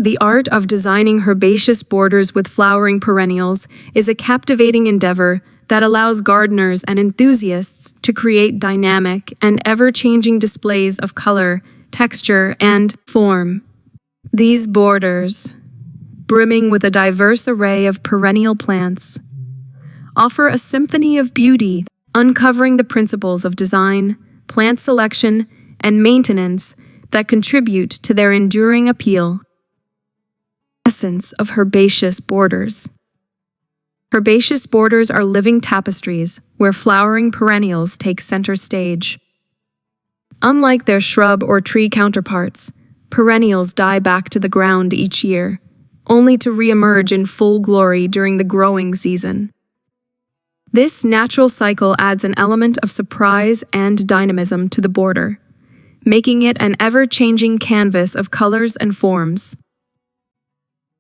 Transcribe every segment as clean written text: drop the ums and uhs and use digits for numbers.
The art of designing herbaceous borders with flowering perennials is a captivating endeavor that allows gardeners and enthusiasts to create dynamic and ever-changing displays of color, texture, and form. These borders, brimming with a diverse array of perennial plants, offer a symphony of beauty, uncovering the principles of design, plant selection, and maintenance that contribute to their enduring appeal. Essence of herbaceous borders. Herbaceous borders are living tapestries where flowering perennials take center stage. Unlike their shrub or tree counterparts, perennials die back to the ground each year, only to re-emerge in full glory during the growing season. This natural cycle adds an element of surprise and dynamism to the border, making it an ever-changing canvas of colors and forms.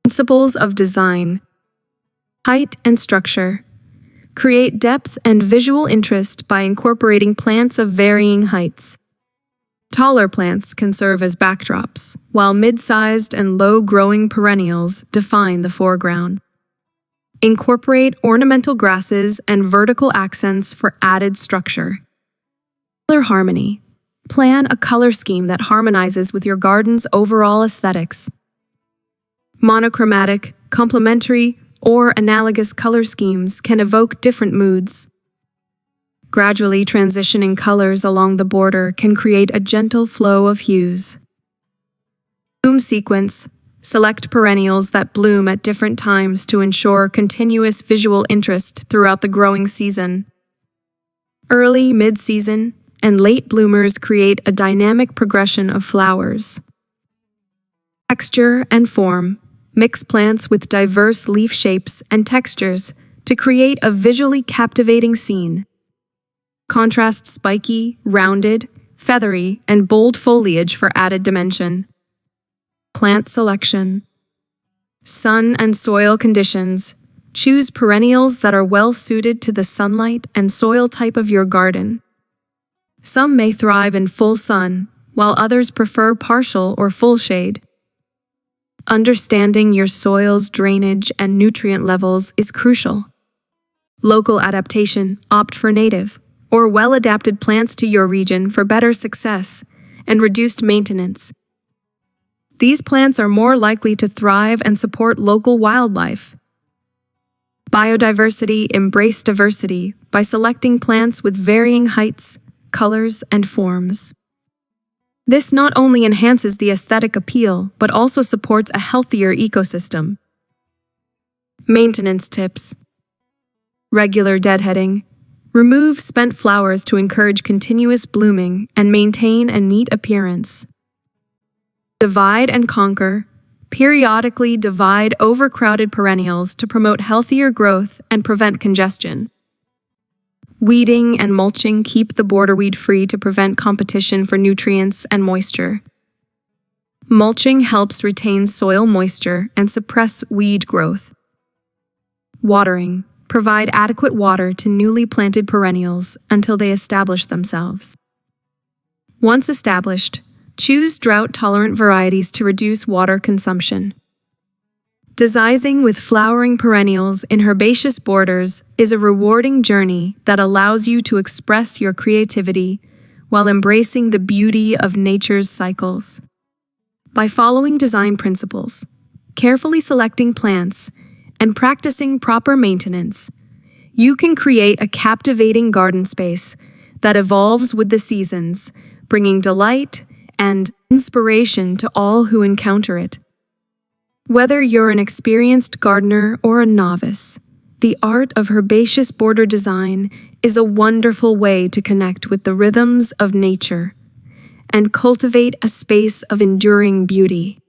Principles of design. Height and structure. Create depth and visual interest by incorporating plants of varying heights. Taller plants can serve as backdrops, while mid-sized and low-growing perennials define the foreground. Incorporate ornamental grasses and vertical accents for added structure. Color harmony. Plan a color scheme that harmonizes with your garden's overall aesthetics. Monochromatic, complementary, or analogous color schemes can evoke different moods. Gradually transitioning colors along the border can create a gentle flow of hues. Bloom sequence. Select perennials that bloom at different times to ensure continuous visual interest throughout the growing season. Early, mid-season, and late bloomers create a dynamic progression of flowers. Texture and form. Mix plants with diverse leaf shapes and textures to create a visually captivating scene. Contrast spiky, rounded, feathery, and bold foliage for added dimension. Plant selection. Sun and soil conditions. Choose perennials that are well suited to the sunlight and soil type of your garden. Some may thrive in full sun, while others prefer partial or full shade. Understanding your soil's drainage and nutrient levels is crucial. Local adaptation. Opt for native or well-adapted plants to your region for better success and reduced maintenance. These plants are more likely to thrive and support local wildlife. Biodiversity. Embrace diversity by selecting plants with varying heights, colors, and forms. This not only enhances the aesthetic appeal, but also supports a healthier ecosystem. Maintenance tips. Regular deadheading. Remove spent flowers to encourage continuous blooming and maintain a neat appearance. Divide and conquer. Periodically divide overcrowded perennials to promote healthier growth and prevent congestion. Weeding and mulching keep the border weed-free to prevent competition for nutrients and moisture. Mulching helps retain soil moisture and suppress weed growth. Watering. Provide adequate water to newly planted perennials until they establish themselves. Once established, choose drought-tolerant varieties to reduce water consumption. Designing with flowering perennials in herbaceous borders is a rewarding journey that allows you to express your creativity while embracing the beauty of nature's cycles. By following design principles, carefully selecting plants, and practicing proper maintenance, you can create a captivating garden space that evolves with the seasons, bringing delight and inspiration to all who encounter it. Whether you're an experienced gardener or a novice, the art of herbaceous border design is a wonderful way to connect with the rhythms of nature and cultivate a space of enduring beauty.